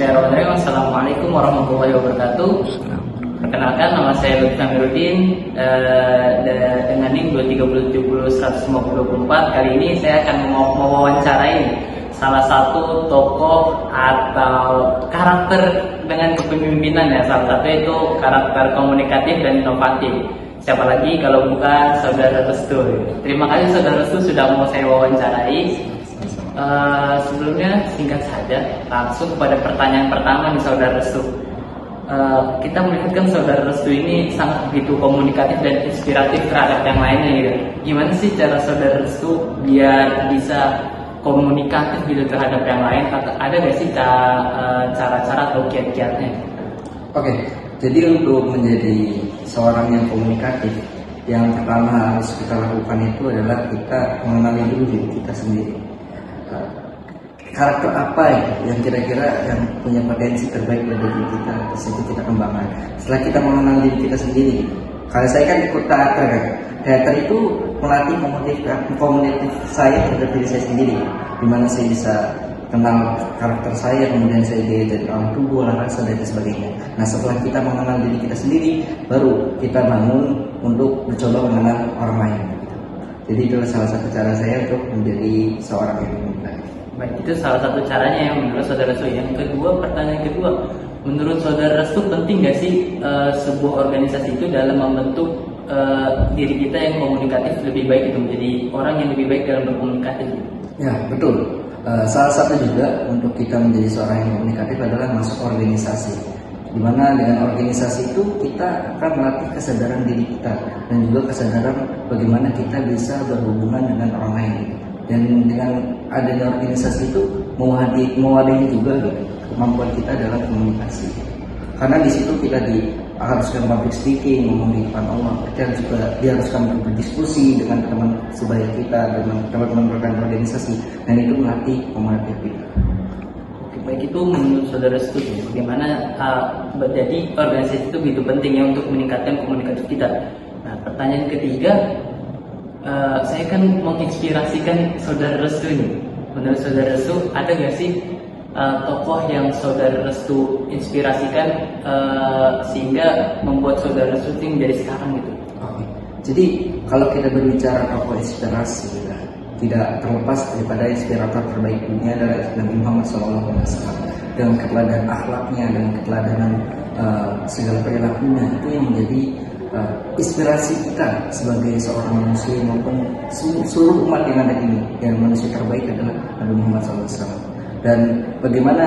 Bismillahirrahmanirrahim. Assalamualaikum warahmatullahi wabarakatuh. Perkenalkan, nama saya Lutfi Amiruddin dengan NIM 2370154. Kali ini saya akan mewawancarai salah satu tokoh atau karakter dengan kepemimpinan ya. Salah satu itu karakter komunikatif dan inovatif. Siapa lagi kalau bukan Saudara Restu. Terima kasih Saudara Restu sudah mau saya wawancarai. Sebelumnya singkat saja langsung kepada pertanyaan pertama nih Saudara Restu. Kita melihatkan Saudara Restu ini sangat begitu komunikatif dan inspiratif terhadap yang lainnya gitu. Gimana sih cara Saudara Restu biar bisa komunikatif gitu terhadap yang lain? Ada nggak sih cara-cara atau kiat-kiatnya? Oke, jadi untuk menjadi seorang yang komunikatif, yang pertama harus kita lakukan itu adalah kita mengenali dulu diri kita sendiri. Karakter apa yang kira-kira yang punya potensi terbaik dari diri kita, terus itu kita kembangkan. Setelah kita mengenal diri kita sendiri, kalau saya kan ikut teater kan, teater itu melatih komunitif saya terhadap diri saya sendiri, dimana saya bisa kenal karakter saya, kemudian saya diajari orang tubuh, olah rasa dan sebagainya. Nah setelah kita mengenal diri kita sendiri, baru kita bangun untuk mencoba mengenal orang lain. Jadi itu salah satu cara saya untuk menjadi seorang yang komunikatif. Baik, itu salah satu caranya yang menurut Saudara Restu. Yang kedua, pertanyaan kedua, menurut Saudara Restu penting nggak sih sebuah organisasi itu dalam membentuk diri kita yang komunikatif lebih baik itu menjadi orang yang lebih baik dalam berkomunikasi? Ya betul. Salah satu juga untuk kita menjadi seorang yang komunikatif adalah masuk organisasi. Dimana dengan organisasi itu kita akan melatih kesadaran diri kita dan juga kesadaran bagaimana kita bisa berhubungan dengan orang lain. Dan dengan adanya organisasi itu mewadahi juga kemampuan kita dalam komunikasi. Karena di situ kita diharuskan public speaking, ngomong di depan Allah, dan juga diharuskan berdiskusi dengan teman sebaya kita, dengan teman-teman rekan organisasi, dan itu melatih komunikatif kita. Baik, itu menurut Saudara Restu bagaimana jadi organisasi itu begitu pentingnya untuk meningkatkan komunikatif kita. Nah, pertanyaan ketiga, saya kan menginspirasikan Saudara Restu ini. Menurut Saudara Restu, ada nggak sih tokoh yang Saudara Restu inspirasikan sehingga membuat Saudara Restu menjadi sekarang gitu? Oke. Jadi kalau kita berbicara tokoh inspirasi, tidak terlepas daripada inspirator terbaik dunia adalah Nabi Muhammad SAW. Dengan keteladanan akhlaknya, dengan keteladanan segala perilakunya, itu yang menjadi inspirasi kita sebagai seorang muslim maupun seluruh umat yang ada ini. Yang manusia terbaik adalah Nabi Muhammad SAW. Dan bagaimana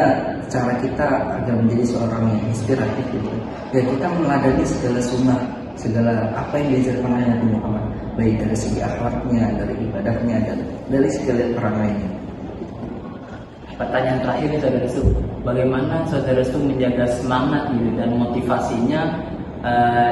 cara kita agar menjadi seorang yang inspiratif gitu? Ya kita meneladani segala sunnah, segala apa yang diajarkan oleh Nabi Muhammad, baik dari segi akhlaknya, dari ibadahnya, dan dari segala perangannya. Pertanyaan terakhir nih Saudara Restu, bagaimana Saudara Restu menjaga semangat gitu dan motivasinya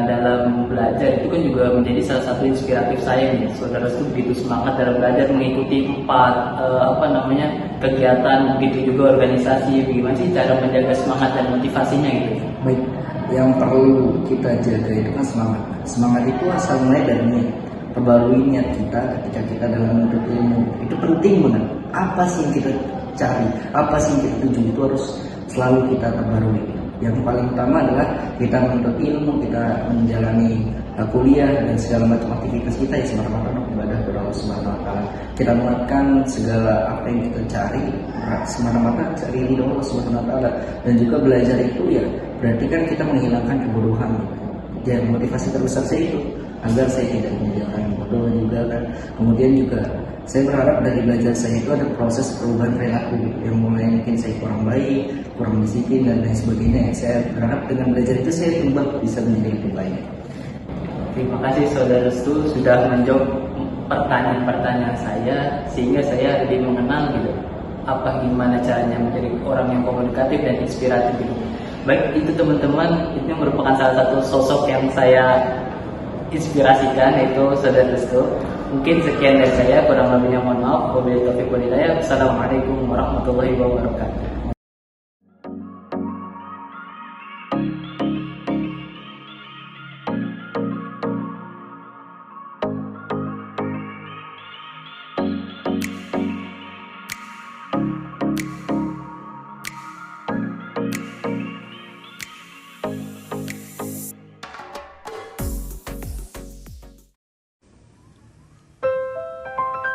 dalam belajar? Itu kan juga menjadi salah satu inspiratif saya nih. Saudara Restu begitu semangat dalam belajar, mengikuti 4 kegiatan, begitu juga organisasi. Bagaimana sih cara menjaga semangat dan motivasinya gitu? Baik, yang perlu kita jaga itu kan semangat. Semangat itu asal mulai dari niat. Perbarui niat kita ketika kita dalam menuntut ilmu. Itu penting banget. Apa sih yang kita cari? Apa sih yang kita tuju? Itu harus selalu kita perbarui. Yang paling utama adalah kita menuntut ilmu, kita menjalani kuliah dan segala macam aktivitas kita ya semata-mata ibadah kepada Allah Subhanahu wa taala. Kita menguatkan segala apa yang kita cari semata-mata cari ridho Allah Subhanahu wa taala, dan juga belajar itu ya berarti kan kita menghilangkan kebodohan. Dan motivasi terbesar saya itu agar saya tidak menjadi orang yang bodoh juga kan. Kemudian juga saya berharap dari belajar saya itu ada proses perubahan perilaku yang mulai mungkin saya kurang baik, kurang disiplin dan lain sebagainya. Saya berharap dengan belajar itu saya berubah bisa menjadi lebih baik. Terima kasih Saudara Restu sudah menjawab pertanyaan-pertanyanyaan saya sehingga saya lebih mengenal gitu gimana caranya menjadi orang yang komunikatif dan inspiratif gitu. Baik, itu teman-teman, itu merupakan salah satu sosok yang saya inspirasikan, yaitu Saudara Restu. Mungkin sekian dari saya, kurang lebihnya mohon maaf. Wabillahi taufiq wal hidayah. Assalamualaikum warahmatullahi wabarakatuh.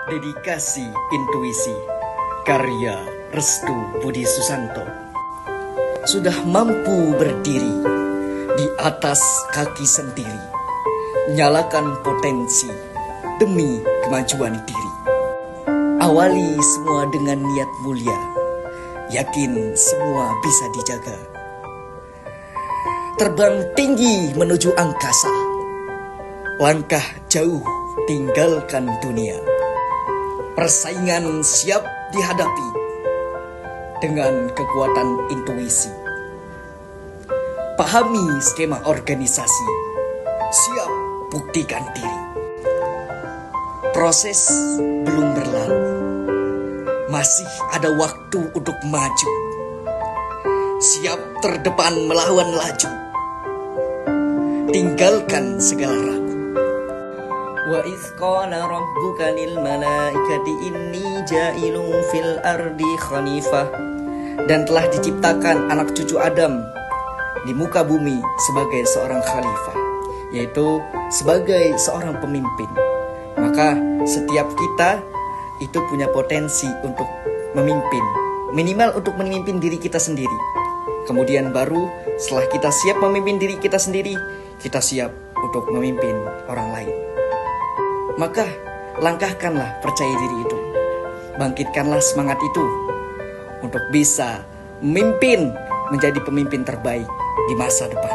Dedikasi Intuisi, karya Restu Budi Susanto. Sudah mampu berdiri di atas kaki sendiri, nyalakan potensi demi kemajuan diri. Awali semua dengan niat mulia, yakin semua bisa dijaga. Terbang tinggi menuju angkasa, langkah jauh tinggalkan dunia. Persaingan siap dihadapi dengan kekuatan intuisi. Pahami skema organisasi, siap buktikan diri. Proses belum berlalu, masih ada waktu untuk maju. Siap terdepan melawan laju, tinggalkan segala ragu. Wa iz qala rabbuka lil malaikati inni ja'ilun fil ardi khalifah. Dan telah diciptakan anak cucu Adam di muka bumi sebagai seorang khalifah, yaitu sebagai seorang pemimpin. Maka setiap kita itu punya potensi untuk memimpin, minimal untuk memimpin diri kita sendiri. Kemudian baru setelah kita siap memimpin diri kita sendiri, kita siap untuk memimpin orang lain. Maka langkahkanlah percaya diri itu, bangkitkanlah semangat itu untuk bisa memimpin, menjadi pemimpin terbaik di masa depan.